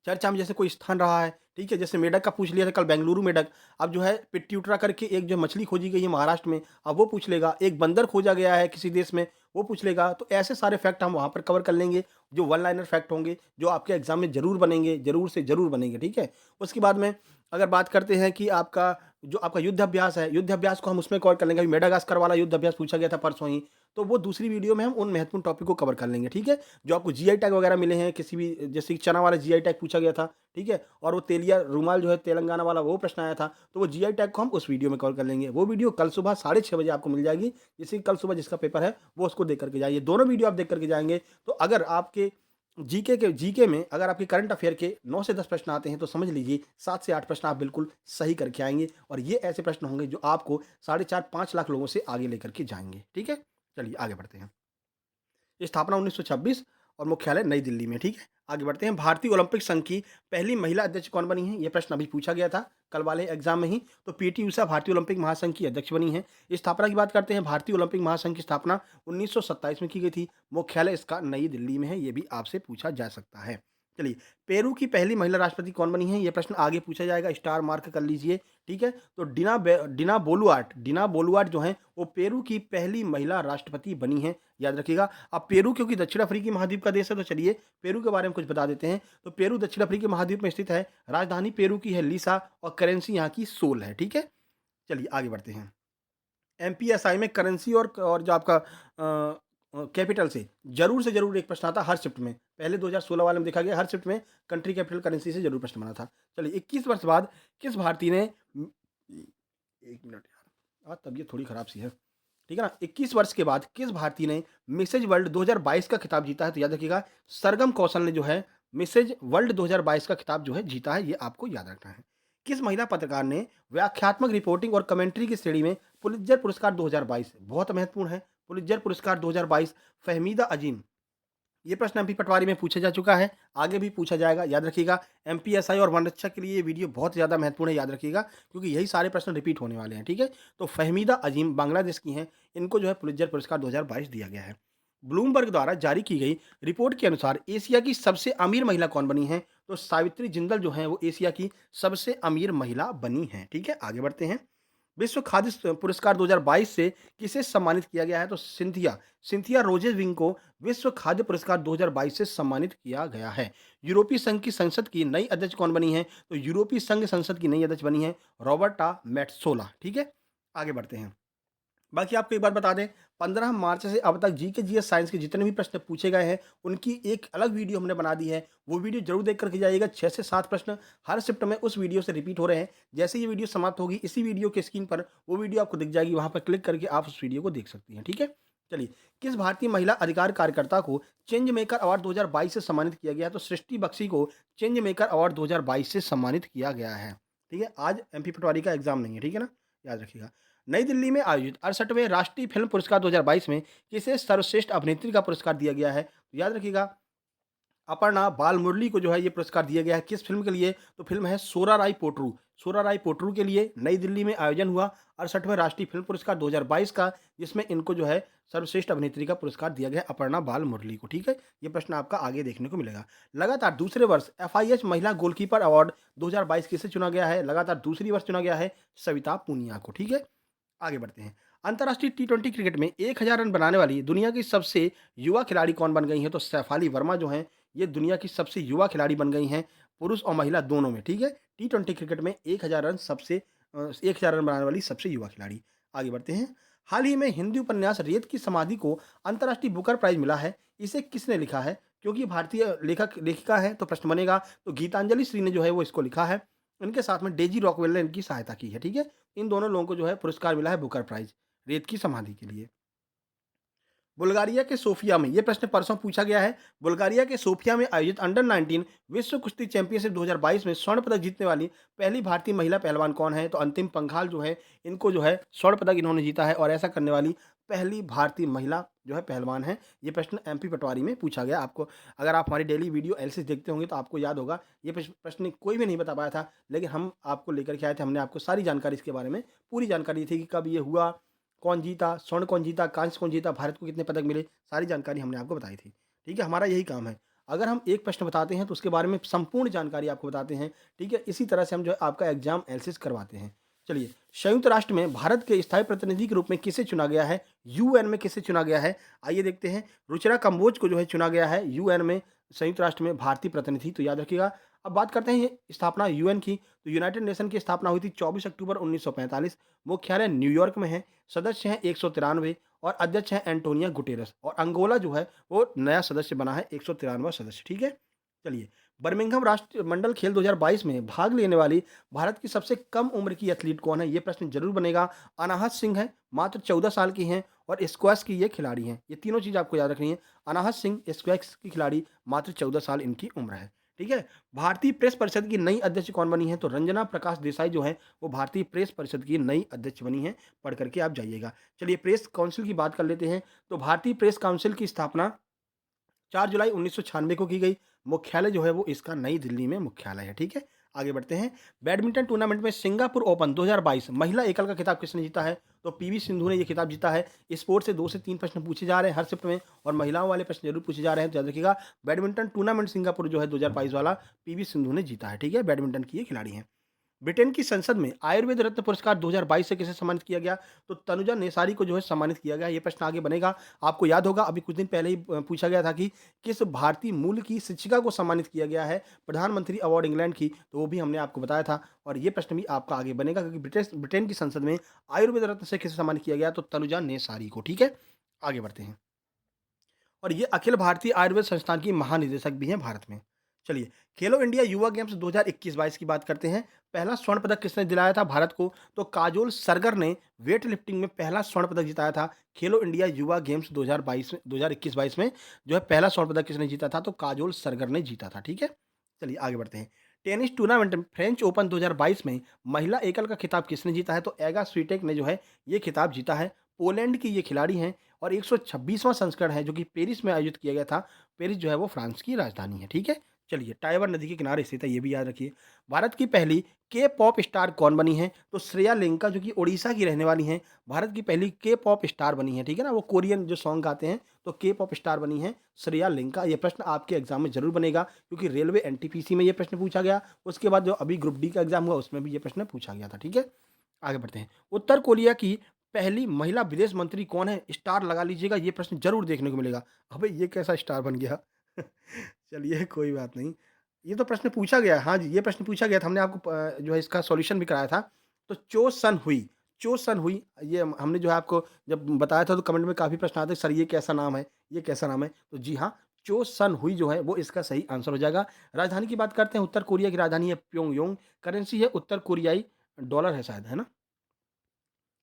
चर्चा में जैसे कोई स्थान रहा है, ठीक है। जैसे मेढक का पूछ लिया था कल, बेंगलुरु मेढक। अब जो है पिट्यूटरा करके एक जो मछली खोजी गई है महाराष्ट्र में, अब वो पूछ लेगा। एक बंदर खोजा गया है किसी देश में, वो पूछ लेगा। तो ऐसे सारे फैक्ट हम वहाँ पर कवर कर लेंगे, जो वन लाइनर फैक्ट होंगे, जो आपके एग्जाम में जरूर बनेंगे, जरूर से जरूर बनेंगे, ठीक है। उसके बाद में अगर बात करते हैं कि आपका जो आपका युद्ध अभ्यास है, युद्ध अभ्यास को हम उसमें कवर कर लेंगे। अभी मेडागास्कर वाला युद्ध अभ्यास पूछा गया था परसों ही, तो वो दूसरी वीडियो में हम उन महत्वपूर्ण टॉपिक को कवर कर लेंगे, ठीक है। जो आपको जीआई टैग वगैरह मिले हैं किसी भी, जैसे कि चना वाला जीआई टैग पूछा गया था, ठीक है। और वो तेलिया रुमाल जो है तेलंगाना वाला, वो प्रश्न आया था, तो वो जीआई टैग को हम उस वीडियो में कवर कर लेंगे। वो वीडियो कल सुबह 6:30 बजे आपको मिल जाएगी। जैसे कि कल सुबह जिसका पेपर है वो उसको देख करके जाइए। दोनों वीडियो आप देख करके जाएंगे तो अगर आपके जीके में अगर आपके करंट अफेयर के 9 से 10 प्रश्न आते हैं, तो समझ लीजिए 7 से 8 प्रश्न आप बिल्कुल सही करके आएंगे। और ये ऐसे प्रश्न होंगे जो आपको 4.5-5 लाख लोगों से आगे लेकर के जाएंगे, ठीक है। चलिए आगे बढ़ते हैं। स्थापना 1926 और मुख्यालय नई दिल्ली में, ठीक है। आगे बढ़ते हैं। भारतीय ओलंपिक संघ की पहली महिला अध्यक्ष कौन बनी है? यह प्रश्न अभी पूछा गया था कल वाले एग्जाम में ही। तो पीटी उषा भारतीय ओलंपिक महासंघ की अध्यक्ष बनी है। स्थापना की बात करते हैं। भारतीय ओलंपिक महासंघ की स्थापना 1927 में की गई थी। मुख्यालय इसका नई दिल्ली में है। ये भी आपसे पूछा जा सकता है। चलिए, पेरू की पहली महिला राष्ट्रपति कौन बनी है? यह प्रश्न आगे पूछा जाएगा, स्टार मार्क कर लीजिए, ठीक है। तो डिना बोलुआर्ट जो है वो पेरू की पहली महिला राष्ट्रपति बनी है, याद रखिएगा। अब पेरू क्योंकि दक्षिण अफ्रीकी महाद्वीप का देश है, तो चलिए पेरू के बारे में कुछ बता देते हैं। तो पेरू दक्षिण अफ्रीकी महाद्वीप में स्थित है। राजधानी पेरू की है लीसा और करेंसी यहाँ की सोल है, ठीक है। चलिए आगे बढ़ते हैं। एमपीएसआई में करेंसी और जो आपका कैपिटल से ज़रूर एक प्रश्न आता है हर शिफ्ट में। पहले 2016 वाले में देखा गया हर शिफ्ट में कंट्री कैपिटल करेंसी से ज़रूर प्रश्न बना था। चलिए 21 वर्ष बाद किस भारतीय ने 1 मिनट यार, आज तबीयत थोड़ी खराब सी है। ठीक है ना? 21 वर्ष के बाद किस भारतीय ने मिसेज वर्ल्ड 2022 का खिताब जीता है? तो याद रखिएगा सरगम कौशल ने जो है मिसेज वर्ल्ड 2022 का खिताब जो है जीता है, ये आपको याद रखना है। किस महिला पत्रकार ने व्याख्यात्मक रिपोर्टिंग और कमेंट्री की श्रेणी में पुलित्जर पुरस्कार 2022 बहुत महत्वपूर्ण है, पुलित्जर पुरस्कार 2022 फहमीदा अजीम, ये प्रश्न एमपी पटवारी में पूछा जा चुका है, आगे भी पूछा जाएगा, याद रखिएगा। एमपीएसआई और वन रक्षक के लिए ये वीडियो बहुत ज़्यादा महत्वपूर्ण है, याद रखिएगा, क्योंकि यही सारे प्रश्न रिपीट होने वाले हैं, ठीक है। तो फहमीदा अजीम बांग्लादेश की हैं, इनको जो है पुलित्जर पुरस्कार 2022 दिया गया है। ब्लूमबर्ग द्वारा जारी की गई रिपोर्ट के अनुसार एशिया की सबसे अमीर महिला कौन बनी है? तो सावित्री जिंदल जो है वो एशिया की सबसे अमीर महिला बनी है, ठीक है। आगे बढ़ते हैं। विश्व खाद्य पुरस्कार 2022 से किसे सम्मानित किया गया है? तो सिंथिया सिंथिया रोजेज विंग को विश्व खाद्य पुरस्कार 2022 से सम्मानित किया गया है। यूरोपीय संघ की संसद की नई अध्यक्ष कौन बनी है? तो यूरोपीय संघ संसद की नई अध्यक्ष बनी है रॉबर्टा मेट्सोला, ठीक है। आगे बढ़ते हैं। बाकी आपको एक बात बता दें, 15 मार्च से अब तक जीके जीएस साइंस के जितने भी प्रश्न पूछे गए हैं उनकी एक अलग वीडियो हमने बना दी है, वो वीडियो जरूर देख करके जाइएगा। 6 से 7 प्रश्न हर शिफ्ट में उस वीडियो से रिपीट हो रहे हैं। जैसे ये वीडियो समाप्त होगी इसी वीडियो के स्क्रीन पर वो वीडियो आपको दिख जाएगी, वहां पर क्लिक करके आप उस वीडियो को देख सकती हैं, ठीक है। चलिए, किस भारतीय महिला अधिकार कार्यकर्ता को चेंज मेकर अवार्ड 2022 से सम्मानित किया गया है? तो सृष्टि बख्शी को चेंज मेकर अवार्ड 2022 से सम्मानित किया गया है, ठीक है। आज एमपी पटवारी का एग्जाम नहीं है, ठीक है ना, याद रखिएगा। नई दिल्ली में आयोजित 68वें राष्ट्रीय फिल्म पुरस्कार 2022 में किसे सर्वश्रेष्ठ अभिनेत्री का पुरस्कार दिया गया है? तो याद रखिएगा अपर्णा बाल मुरली को जो है ये पुरस्कार दिया गया है। किस फिल्म के लिए? तो फिल्म है सोरा राय पोट्रू। सोरा राय पोट्रू के लिए नई दिल्ली में आयोजन हुआ 68वें राष्ट्रीय फिल्म पुरस्कार 2022 का, जिसमें इनको जो है सर्वश्रेष्ठ अभिनेत्री का पुरस्कार दिया गया अपर्णा बाल मुरली को, ठीक है। ये प्रश्न आपका आगे देखने को मिलेगा। लगातार दूसरे वर्ष एफआईएच महिला गोलकीपर अवार्ड 2022 किसे चुना गया है? लगातार दूसरी वर्ष चुना गया है सविता पूनिया को, ठीक है। आगे बढ़ते हैं। अंतर्राष्ट्रीय टी20 क्रिकेट में 1000 रन बनाने वाली दुनिया की सबसे युवा खिलाड़ी कौन बन गई हैं? तो सैफाली वर्मा जो हैं ये दुनिया की सबसे युवा खिलाड़ी बन गई हैं, पुरुष और महिला दोनों में, ठीक है। टी20 क्रिकेट में 1000 रन 1000 रन बनाने वाली सबसे युवा खिलाड़ी। आगे बढ़ते हैं। हाल ही में हिंदी उपन्यास रेत की समाधि को अंतर्राष्ट्रीय बुकर प्राइज मिला है, इसे किसने लिखा है? क्योंकि भारतीय लेखक लेखिका है तो प्रश्न बनेगा, तो गीतांजलि श्री ने जो है वो इसको लिखा है। इनके साथ में डेजी रॉकवेल ने इनकी सहायता की है, ठीक है। इन दोनों लोगों को जो है पुरस्कार मिला है बुकर प्राइज रेत की समाधि के लिए। बुल्गारिया के सोफिया में ये प्रश्न परसों पूछा गया है। बुल्गारिया के सोफिया में आयोजित अंडर 19 विश्व कुश्ती चैंपियनशिप 2022 में स्वर्ण पदक जीतने वाली पहली भारतीय महिला पहलवान कौन है? तो अंतिम पंघाल जो है इनको जो है स्वर्ण पदक इन्होंने जीता है और ऐसा करने वाली पहली भारतीय महिला जो है पहलवान है। ये प्रश्न एमपी पटवारी में पूछा गया। आपको अगर आप हमारी डेली वीडियो एलसीस देखते होंगे तो आपको याद होगा ये प्रश्न कोई भी नहीं बता पाया था, लेकिन हम आपको लेकर के आए थे। हमने आपको सारी जानकारी इसके बारे में पूरी जानकारी थी कि कब ये हुआ, कौन जीता, स्वर्ण कौन जीता, कांस्य कौन जीता, भारत को कितने पदक मिले, सारी जानकारी हमने आपको बताई थी, ठीक है। हमारा यही काम है, अगर हम एक प्रश्न बताते हैं तो उसके बारे में संपूर्ण जानकारी आपको बताते हैं, ठीक है। इसी तरह से हम जो है आपका एग्जाम एनालिसिस करवाते हैं। चलिए, संयुक्त राष्ट्र में भारत के स्थायी प्रतिनिधि के रूप में किसे चुना गया है? यूएन में किसे चुना गया है? आइए देखते हैं। रुचिरा कंबोज को जो है चुना गया है यूएन में, संयुक्त राष्ट्र में भारतीय प्रतिनिधि, तो याद रखिएगा। अब बात करते हैं ये स्थापना यूएन की, तो यूनाइटेड नेशन की स्थापना हुई थी 24 अक्टूबर 1945। मुख्यालय न्यूयॉर्क में है। सदस्य हैं 193 और अध्यक्ष हैं एंटोनिया गुटेरस, और अंगोला जो है वो नया सदस्य बना है 193वां सदस्य, ठीक है। चलिए, बर्मिंघम राष्ट्रमंडल खेल 2022 में भाग लेने वाली भारत की सबसे कम उम्र की एथलीट कौन है? ये प्रश्न जरूर बनेगा। अनाहत सिंह है, मात्र 14 साल की हैं और स्क्वैश की ये खिलाड़ी हैं। ये तीनों चीज आपको याद रखनी है। अनाहत सिंह स्क्वैश की खिलाड़ी, मात्र 14 साल इनकी उम्र है, ठीक है। भारतीय प्रेस परिषद की नई अध्यक्ष कौन बनी है? तो रंजना प्रकाश देसाई जो है वो भारतीय प्रेस परिषद की नई अध्यक्ष बनी है, पढ़ करके आप जाइएगा। चलिए, प्रेस काउंसिल की बात कर लेते हैं। तो भारतीय प्रेस काउंसिल की स्थापना 4 जुलाई 1996 को की गई। मुख्यालय जो है वो इसका नई दिल्ली में मुख्यालय है, ठीक है। आगे बढ़ते हैं। बैडमिंटन टूर्नामेंट में सिंगापुर ओपन 2022 महिला एकल का खिताब किसने जीता है? तो पीवी सिंधु ने ये खिताब जीता है। स्पोर्ट्स से 2 से 3 प्रश्न पूछे जा रहे हैं हर शिफ्ट में, और महिलाओं वाले प्रश्न जरूर पूछे जा रहे हैं, तो याद रखिएगा। बैडमिंटन टूर्नामेंट सिंगापुर जो है 2022 वाला पीवी सिंधु ने जीता है, ठीक है। बैडमिंटन की ये खिलाड़ी हैं। ब्रिटेन की संसद में आयुर्वेद रत्न पुरस्कार 2022 से किसे सम्मानित किया गया? तो तनुजा नेसारी को जो है सम्मानित किया गया। ये प्रश्न आगे बनेगा। आपको याद होगा अभी कुछ दिन पहले ही पूछा गया था कि किस भारतीय मूल की शिक्षिका को सम्मानित किया गया है प्रधानमंत्री अवार्ड इंग्लैंड की, तो वो भी हमने आपको बताया था और ये प्रश्न भी आपका आगे बनेगा क्योंकि ब्रिटेन की संसद में आयुर्वेद रत्न से किसे सम्मानित किया गया? तो तनुजा नेसारी को। ठीक है? आगे बढ़ते हैं। और ये अखिल भारतीय आयुर्वेद संस्थान की महानिदेशक भी हैं भारत में। चलिए, खेलो इंडिया युवा गेम्स 2021-22 की बात करते हैं। पहला स्वर्ण पदक किसने दिलाया था भारत को? तो काजोल सरगर ने वेट लिफ्टिंग में पहला स्वर्ण पदक जिताया था। खेलो इंडिया युवा गेम्स 2022 में 2021-22 में जो है पहला स्वर्ण पदक किसने जीता था? तो काजोल सरगर ने जीता था। ठीक है? चलिए आगे बढ़ते हैं। टेनिस टूर्नामेंट में फ्रेंच ओपन 2022 में महिला एकल का खिताब किसने जीता है? तो एगा स्विटेक ने जो है ये खिताब जीता है। पोलैंड की ये खिलाड़ी हैं और 126वां संस्करण है जो कि पेरिस में आयोजित किया गया था। पेरिस जो है वो फ्रांस की राजधानी है, ठीक है? चलिए, टाइबर नदी के किनारे स्थित है, ये भी याद रखिए। भारत की पहली के-पॉप स्टार कौन बनी है? तो श्रेया लेंका जो कि ओडिशा की रहने वाली हैं, भारत की पहली के-पॉप स्टार बनी है, ठीक है ना? वो कोरियन जो सॉन्ग गाते हैं, तो के-पॉप स्टार बनी हैं श्रेया लेंका। ये प्रश्न आपके एग्ज़ाम में ज़रूर बनेगा क्योंकि रेलवे एनटीपीसी में ये प्रश्न पूछा गया, उसके बाद जो अभी ग्रुप डी का एग्ज़ाम हुआ उसमें भी ये प्रश्न पूछा गया था, ठीक है? आगे बढ़ते हैं। उत्तर कोरिया की पहली महिला विदेश मंत्री कौन है? स्टार लगा लीजिएगा, ये प्रश्न ज़रूर देखने को मिलेगा। अबे! ये कैसा स्टार बन गया? चलिए कोई बात नहीं। ये तो प्रश्न पूछा गया है। हाँ जी, ये प्रश्न पूछा गया था। हमने आपको जो है इसका सॉल्यूशन भी कराया था। तो चो सन हुई ये हमने जो है आपको जब बताया था तो कमेंट में काफ़ी प्रश्न आए थे, सर ये कैसा नाम है? ये कैसा नाम है? तो जी हाँ, चो सन हुई जो है वो इसका सही आंसर हो जाएगा। राजधानी की बात करते हैं, उत्तर कोरिया की राजधानी है प्योंगयांग, करेंसी है उत्तर कोरियाई डॉलर है शायद, है ना?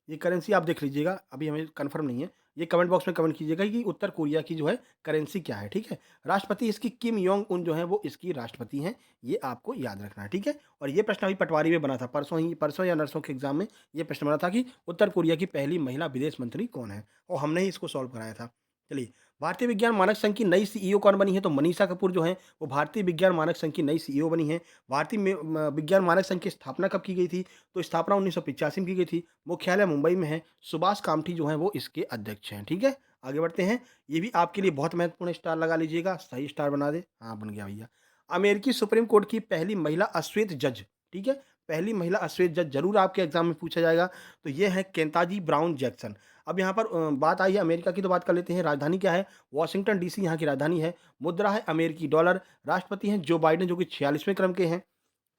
ये करेंसी आप देख लीजिएगा, अभी हमें कन्फर्म नहीं है। ये कमेंट बॉक्स में कमेंट कीजिएगा कि उत्तर कोरिया की जो है करेंसी क्या है, ठीक है? राष्ट्रपति इसकी किम योंग उन जो हैं वो इसकी राष्ट्रपति हैं, ये आपको याद रखना है, ठीक है? और ये प्रश्न अभी पटवारी में बना था, परसों या नरसों के एग्ज़ाम में ये प्रश्न बना था कि उत्तर कोरिया की पहली महिला विदेश मंत्री कौन है? और हमने ही इसको सॉल्व कराया था। चलिए, भारतीय विज्ञान मानक संघ की नई सीईओ कौन बनी है? तो मनीषा कपूर जो हैं, वो भारतीय विज्ञान मानक संघ की नई सीईओ बनी हैं। भारतीय विज्ञान मानक संघ की स्थापना कब की गई थी? तो स्थापना 1985 में की गई थी। मुख्यालय मुंबई में है। सुभाष कामठी जो हैं वो इसके अध्यक्ष हैं, ठीक है? आगे बढ़ते हैं। ये भी आपके लिए बहुत महत्वपूर्ण स्टार लगा लीजिएगा, सही स्टार बना दे। हाँ, बन गया भैया। अमेरिकी सुप्रीम कोर्ट की पहली महिला अश्वेत जज, ठीक है? पहली महिला अश्वेत जज ज़रूर आपके एग्ज़ाम में पूछा जाएगा, तो ये हैं केंताजी ब्राउन जैक्सन। अब यहाँ पर बात आई है अमेरिका की तो बात कर लेते हैं, राजधानी क्या है? वॉशिंगटन डीसी यहाँ की राजधानी है। मुद्रा है अमेरिकी डॉलर। राष्ट्रपति हैं जो बाइडेन जो कि 46वें क्रम के हैं,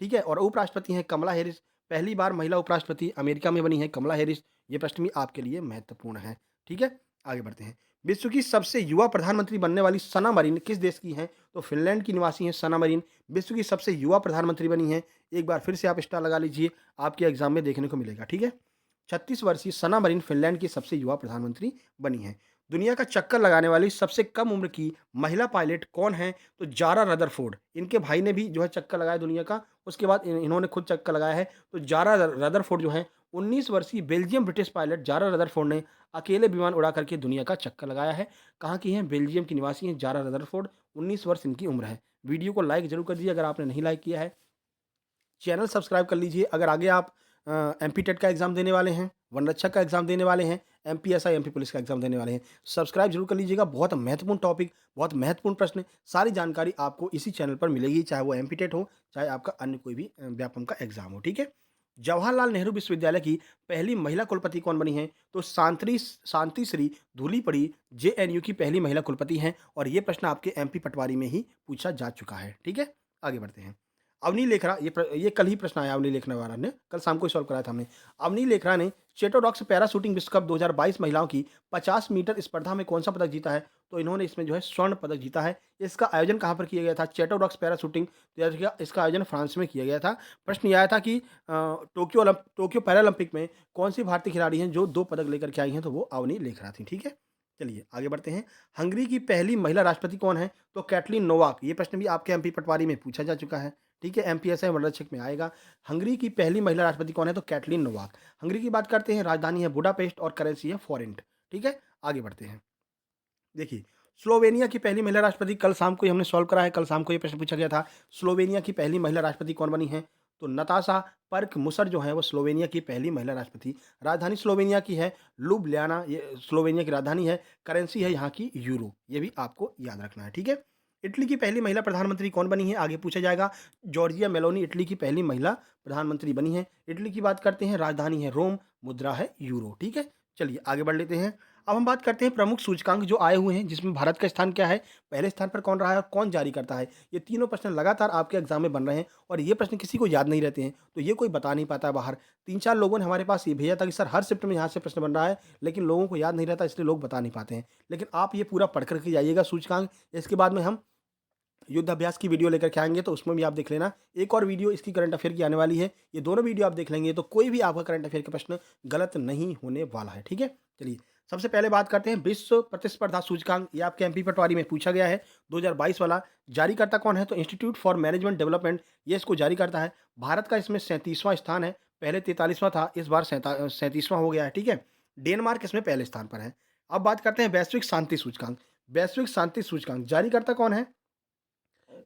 ठीक है? और उपराष्ट्रपति हैं कमला हैरिस। पहली बार महिला उपराष्ट्रपति अमेरिका में बनी हैं कमला हैरिस। ये प्रश्न भी आपके लिए महत्वपूर्ण है, ठीक है? आगे बढ़ते हैं। विश्व की सबसे युवा प्रधानमंत्री बनने वाली सना मरीन किस देश की हैं? तो फ़िनलैंड की निवासी हैं सना मरीन, विश्व की सबसे युवा प्रधानमंत्री बनी हैं। एक बार फिर से आप स्टार लगा लीजिए, आपके एग्ज़ाम में देखने को मिलेगा, ठीक है? 36 वर्षीय सना मरीन फ़िनलैंड की सबसे युवा प्रधानमंत्री बनी हैं। दुनिया का चक्कर लगाने वाली सबसे कम उम्र की महिला पायलट कौन है? तो जारा रदरफोर्ड। इनके भाई ने भी जो है चक्कर लगाया दुनिया का, उसके बाद इन्होंने खुद चक्कर लगाया है। तो जारा रदरफोर्ड जो हैं 19 वर्षीय Belgium British pilot Zara Rutherford ने अकेले विमान उड़ा करके दुनिया का चक्कर लगाया है। कहाँ की हैं? बेल्जियम की निवासी हैं जारा रदरफोर्ड, 19 वर्ष इनकी उम्र है। वीडियो को लाइक ज़रूर कर दीजिए अगर आपने नहीं लाइक किया है। चैनल सब्सक्राइब कर लीजिए अगर आगे आप एमपी टेट का एग्ज़ाम देने वाले हैं, वन रक्षक का एग्ज़ाम देने वाले हैं, एमपीएसआई, एमपी पुलिस का एग्ज़ाम देने वाले हैं। सब्सक्राइब ज़रूर कर लीजिएगा, बहुत महत्वपूर्ण टॉपिक, बहुत महत्वपूर्ण प्रश्न, सारी जानकारी आपको इसी चैनल पर मिलेगी, चाहे वो एमपी टेट हो, चाहे आपका अन्य कोई भी व्यापम का एग्ज़ाम हो, ठीक है? जवाहरलाल नेहरू विश्वविद्यालय की पहली महिला कुलपति कौन बनी हैं? तो शांति श्री धूलीपड़ी जेएनयू की पहली महिला कुलपति हैं और ये प्रश्न आपके एमपी पटवारी में ही पूछा जा चुका है, ठीक है? आगे बढ़ते हैं। अवनी लेखरा ये कल ही प्रश्न आया अवनी लेखरा वाला ने, कल शाम को ही सॉल्व कराया था हमने। अवनी लेखरा ने चेटोडॉक्स पैरा शूटिंग विश्व कप 2022 महिलाओं की 50 मीटर स्पर्धा में कौन-सा पदक जीता है? तो इन्होंने इसमें जो है स्वर्ण पदक जीता है। इसका आयोजन कहाँ पर किया गया था? चेटोडॉक्स पैरा शूटिंग इसका आयोजन फ्रांस में किया गया था। प्रश्न ये आया था कि टोक्यो पैरालंपिक में कौन-सी भारतीय खिलाड़ी हैं जो 2 पदक लेकर के आई हैं? तो वो अवनी लेखरा थी, ठीक है? चलिए आगे बढ़ते हैं। हंगरी की पहली महिला राष्ट्रपति कौन है? तो कैटलीन नोवाक। ये प्रश्न भी आपके एमपी पटवारी में पूछा जा चुका है, ठीक है? एमपीएसआई वनरक्षक में आएगा। हंगरी की पहली महिला राष्ट्रपति कौन है? तो कैटलीन नोवाक। हंगरी की बात करते हैं, राजधानी है बुडापेस्ट और करेंसी है फोरेंट, ठीक है? आगे बढ़ते हैं। देखिए, स्लोवेनिया की पहली महिला राष्ट्रपति कल शाम को ही हमने सॉल्व करा है, कल शाम को ये प्रश्न पूछा गया था। स्लोवेनिया की पहली महिला राष्ट्रपति कौन बनी हैं? तो नताशा पर्क-मुसर जो है वो स्लोवेनिया की पहली महिला राष्ट्रपति। राजधानी स्लोवेनिया की है लुब्लियाना, ये स्लोवेनिया की राजधानी है। करेंसी है यहाँ की यूरो, ये भी आपको याद रखना है, ठीक है? इटली की पहली महिला प्रधानमंत्री कौन बनी है? आगे पूछा जाएगा। जॉर्जिया मेलोनी इटली की पहली महिला प्रधानमंत्री बनी है। इटली की बात करते हैं, राजधानी है रोम, मुद्रा है यूरो, ठीक है? चलिए आगे बढ़ लेते हैं। अब हम बात करते हैं प्रमुख सूचकांक जो आए हुए हैं, जिसमें भारत का स्थान क्या है, पहले स्थान पर कौन रहा है और कौन जारी करता है? ये तीनों प्रश्न लगातार आपके एग्जाम में बन रहे हैं और ये प्रश्न किसी को याद नहीं रहते हैं, तो ये कोई बता नहीं पाता है बाहर। 3-4 लोगों ने हमारे पास ये भेजा था कि सर हर शिफ्ट में यहाँ से प्रश्न बन रहा है, लेकिन लोगों को याद नहीं रहता, इसलिए लोग बता नहीं पाते हैं। लेकिन आप ये पूरा पढ़ कर के जाइएगा सूचकांक, इसके बाद में हम युद्ध अभ्यास की वीडियो लेकर के आएँगे, तो उसमें भी आप देख लेना। एक और वीडियो इसकी करंट अफ़ेयर की आने वाली है। ये दोनों वीडियो आप देख लेंगे तो कोई भी आपका करंट अफ़ेयर का प्रश्न गलत नहीं होने वाला है, ठीक है? चलिए, सबसे पहले बात करते हैं विश्व प्रतिस्पर्धा सूचकांक। ये आपके एमपी पटवारी में पूछा गया है, 2022 वाला। जारीकर्ता कौन है? तो इंस्टीट्यूट फॉर मैनेजमेंट डेवलपमेंट, ये इसको जारी करता है। भारत का इसमें 37वां स्थान है, पहले 43वां था, इस बार 37वां हो गया है, ठीक है? डेनमार्क इसमें पहले स्थान पर है। अब बात करते हैं वैश्विक शांति सूचकांक। वैश्विक शांति सूचकांक जारीकर्ता कौन है?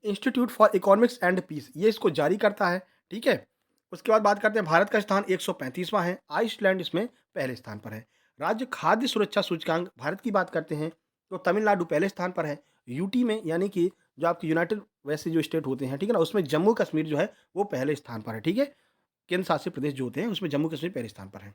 Institute for Economics and Peace, ये इसको जारी करता है, ठीक है? उसके बाद बात करते हैं भारत का स्थान 135वां है, आइसलैंड इसमें पहले स्थान पर है। राज्य खाद्य सुरक्षा सूचकांक भारत की बात करते हैं तो तमिलनाडु पहले स्थान पर है। यूटी में, यानी कि जो आपके यूनाइटेड वैसे जो स्टेट होते हैं, ठीक है ना, उसमें जम्मू कश्मीर जो है वो पहले स्थान पर है, ठीक है? केंद्र शासित प्रदेश जो होते हैं उसमें जम्मू कश्मीर पहले स्थान पर है।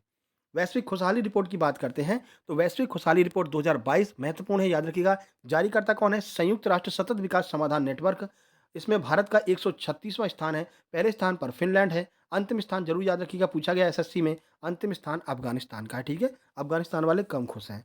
वैश्विक खुशहाली रिपोर्ट की बात करते हैं तो वैश्विक खुशहाली रिपोर्ट 2022 महत्वपूर्ण है, याद रखिएगा। जारीकर्ता कौन है? संयुक्त राष्ट्र सतत विकास समाधान नेटवर्क। इसमें भारत का 136वां स्थान है, पहले स्थान पर फिनलैंड है। अंतिम स्थान जरूर याद रखिएगा, पूछा गया एसएससी में, अंतिम स्थान अफगानिस्तान का है, ठीक है? अफगानिस्तान वाले कम खुश हैं।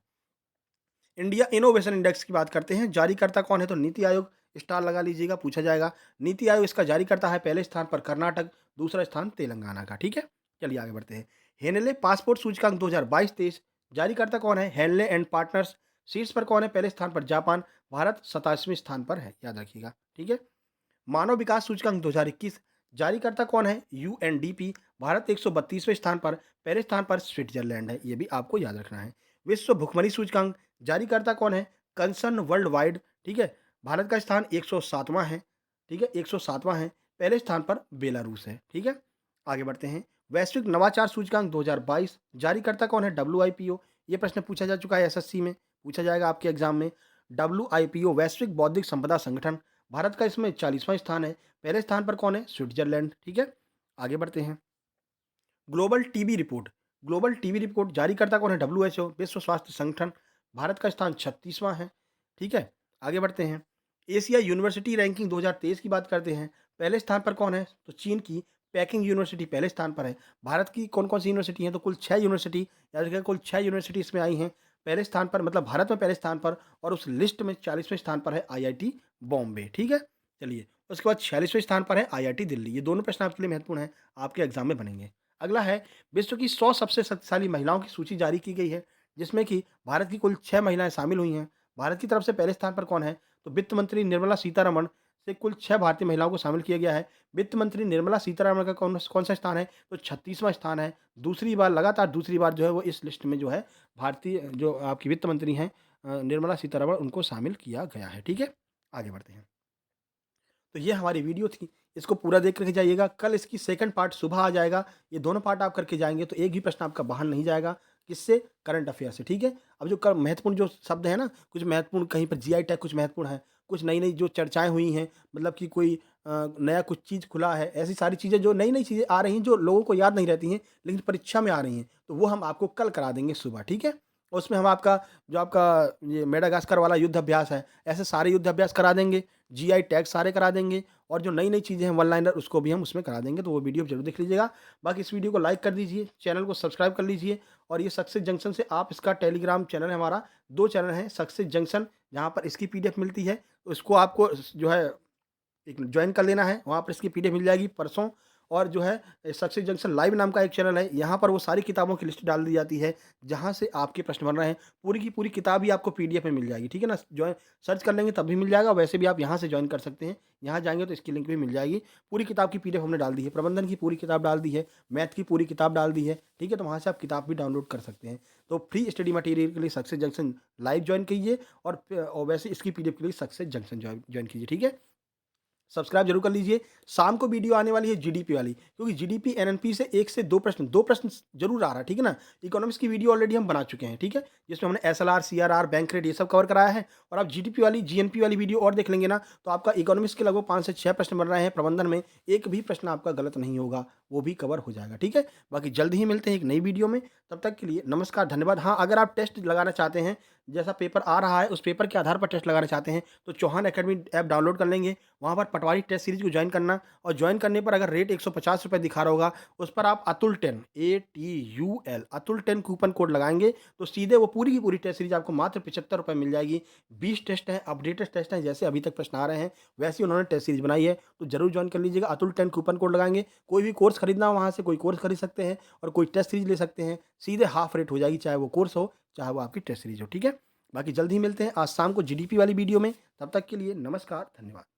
इंडिया इनोवेशन इंडेक्स की बात करते हैं, जारीकर्ता कौन है? तो नीति आयोग, स्टार लगा लीजिएगा, पूछा जाएगा। नीति आयोग इसका जारी करता है, पहले स्थान पर कर्नाटक, दूसरा स्थान तेलंगाना का, ठीक है? चलिए आगे बढ़ते हैं। हेनले पासपोर्ट सूचकांक 2022-23, जारीकर्ता कौन है? Henley and Partners. शीर्ष पर कौन है? पहले स्थान पर जापान, भारत 27वें स्थान पर है, याद रखिएगा, ठीक है? मानव विकास सूचकांक 2021, जारीकर्ता कौन है? यूएनडीपी, भारत 132वें स्थान पर, पहले स्थान पर स्विट्जरलैंड है, ये भी आपको याद रखना है। विश्व भुखमरी सूचकांक, जारीकर्ता कौन है? कंसर्न वर्ल्ड वाइड, ठीक है? भारत का स्थान 107वां है, ठीक है? 107वां है, पहले स्थान पर बेलारूस है, ठीक है? आगे बढ़ते हैं। वैश्विक नवाचार सूचकांक 2022, जारीकर्ता कौन है? डब्ल्यूआईपीओ, ये प्रश्न पूछा जा चुका है, एसएससी में पूछा जाएगा आपके एग्जाम में। डब्ल्यूआईपीओ वैश्विक बौद्धिक संपदा संगठन, भारत का इसमें 40वां स्थान है, पहले स्थान पर कौन है? स्विट्जरलैंड, ठीक है? आगे बढ़ते हैं। Global TB report, global TB report जारीकर्ता कौन है? डब्ल्यूएचओ विश्व स्वास्थ्य संगठन, भारत का स्थान 36वां है, ठीक है? आगे बढ़ते हैं। एशिया यूनिवर्सिटी रैंकिंग 2023 की बात करते हैं, पहले स्थान पर कौन है? तो चीन की पेकिंग यूनिवर्सिटी पहले स्थान पर है। भारत की कौन कौन सी यूनिवर्सिटी हैं? तो कुल 6 यूनिवर्सिटी, याद रखिएगा, कुल 6 यूनिवर्सिटी इसमें आई हैं पहले स्थान पर, मतलब भारत में पहले स्थान पर, और उस लिस्ट में 40वें स्थान पर है आईआईटी बॉम्बे, ठीक है? चलिए, उसके बाद 46वें स्थान पर है आईआईटी दिल्ली। ये दोनों प्रश्न आपके लिए महत्वपूर्ण हैं, आपके एग्जाम में बनेंगे। अगला है, विश्व की 100 सबसे शक्तिशाली महिलाओं की सूची जारी की गई है, जिसमें कि भारत की कुल 6 महिलाएं शामिल हुई हैं। भारत की तरफ से पहले स्थान पर कौन है? तो वित्त मंत्री निर्मला सीतारमण से कुल 6 भारतीय महिलाओं को शामिल किया गया है। वित्त मंत्री निर्मला सीतारमण का कौन कौन सा स्थान है? तो 36वां स्थान है। दूसरी बार, लगातार दूसरी बार जो है वो इस लिस्ट में जो है भारतीय जो आपकी वित्त मंत्री हैं निर्मला सीतारमण, उनको शामिल किया गया है, ठीक है? आगे बढ़ते हैं। तो ये हमारी वीडियो थी, इसको पूरा देख करके जाइएगा। कल इसकी सेकंड पार्ट सुबह आ जाएगा। ये दोनों पार्ट आप करके जाएँगे तो एक भी प्रश्न आपका बाहर नहीं जाएगा। किससे? करंट अफ़ेयर से, ठीक है? अब जो क महत्वपूर्ण जो शब्द हैं ना, कुछ महत्वपूर्ण कहीं पर जीआई टैग कुछ महत्वपूर्ण है, कुछ नई-नई जो चर्चाएँ हुई हैं, मतलब कि कोई नया कुछ चीज़ खुला है, ऐसी सारी चीज़ें जो नई-नई चीज़ें आ रही हैं, जो लोगों को याद नहीं रहती हैं, लेकिन परीक्षा में आ रही हैं, तो वो हम आपको कल करा देंगे सुबह, ठीक है? उसमें हम आपका जो आपका ये मेडागास्कर वाला युद्ध अभ्यास है, ऐसे सारे युद्ध अभ्यास करा देंगे, जीआई टैग सारे करा देंगे, और जो नई-नई चीज़ें हैं वन लाइनर, उसको भी हम उसमें करा देंगे, तो वो वीडियो ज़रूर देख लीजिएगा। बाकी इस वीडियो को लाइक कर दीजिए, चैनल को सब्सक्राइब कर लीजिए, और ये सक्सेस जंक्शन से आप इसका टेलीग्राम चैनल है हमारा, 2 चैनल हैं, सक्सेस जंक्शन जहाँ पर इसकी पीडीएफ मिलती है, उसको आपको जो है एक जॉइन कर लेना है, वहाँ पर इसकी पीडीएफ मिल जाएगी परसों। और जो है सक्सेस जंक्शन लाइव नाम का एक चैनल है, यहाँ पर वो सारी किताबों की लिस्ट डाल दी जाती है, जहाँ से आपके प्रश्न बन रहे हैं। पूरी की पूरी किताब ही आपको पीडीएफ में मिल जाएगी, ठीक है ना? जॉइन सर्च कर लेंगे तब भी मिल जाएगा, वैसे भी आप यहाँ से जॉइन कर सकते हैं। यहाँ जाएँगे तो इसकी लिंक भी मिल जाएगी। पूरी किताब की पीडीएफ हमने डाल दी है, प्रबंधन की पूरी किताब डाल दी है, मैथ की पूरी किताब डाल दी है, ठीक है? तो वहाँ से आप किताब भी डाउनलोड कर सकते हैं। तो फ्री स्टडी मटेरियल के लिए सक्सेस जंक्शन लाइव जॉइन कीजिए, और वैसे इसकी पीडीएफ के लिए सक्सेस जंक्शन जॉइन कीजिए, ठीक है? सब्सक्राइब जरूर कर लीजिए। शाम को वीडियो आने वाली है जीडीपी वाली, क्योंकि जीडीपी एनएनपी से 1 से 2 प्रश्न, 2 प्रश्न जरूर आ रहा है, ठीक है ना। इकोनॉमिक्स की वीडियो ऑलरेडी हम बना चुके हैं, ठीक है, जिसमें हमने एसएलआर, सीआरआर, बैंक रेट ये सब कवर कराया है। और आप जीडीपी वाली, जीएनपी वाली वीडियो और देख लेंगे ना, तो आपका इकोनॉमिक्स के लगभग 5 से 6 प्रश्न बन रहे हैं। प्रबंधन में एक भी प्रश्न आपका गलत नहीं होगा, वो भी कवर हो जाएगा, ठीक है। बाकी जल्द ही मिलते हैं एक नई वीडियो में, तब तक के लिए नमस्कार, धन्यवाद। हाँ, अगर आप टेस्ट लगाना चाहते हैं, जैसा पेपर आ रहा है उस पेपर के आधार पर टेस्ट लगाना चाहते हैं, तो चौहान एकेडमी ऐप डाउनलोड कर लेंगे। वहाँ पर पटवारी टेस्ट सीरीज को ज्वाइन करना, और ज्वाइन करने पर अगर रेट 150 रुपये दिखा रहा होगा, उस पर आप Atul 10 ATUL Atul 10 coupon code लगाएंगे, तो सीधे वो पूरी की पूरी टेस्ट सीरीज आपको मात्र 75 रुपये मिल जाएगी। 20 टेस्ट हैं, अपडेटेड टेस्ट हैं, जैसे अभी तक प्रश्न आ रहे हैं वैसे ही उन्होंने टेस्ट सीरीज बनाई है, तो जरूर ज्वाइन कर लीजिएगा। अतुल 10 कूपन कोड लगाएंगे, कोई भी कोर्स खरीदना हो वहाँ से कोई कोर्स खरीद सकते हैं, और कोई टेस्ट सीरीज ले सकते हैं, सीधे हाफ रेट हो जाएगी, चाहे वो कोर्स हो चाहे वो आपकी टेस्ट सीरीज हो, ठीक है। बाकी जल्द ही मिलते हैं आज शाम को जीडीपी वाली वीडियो में, तब तक के लिए नमस्कार, धन्यवाद।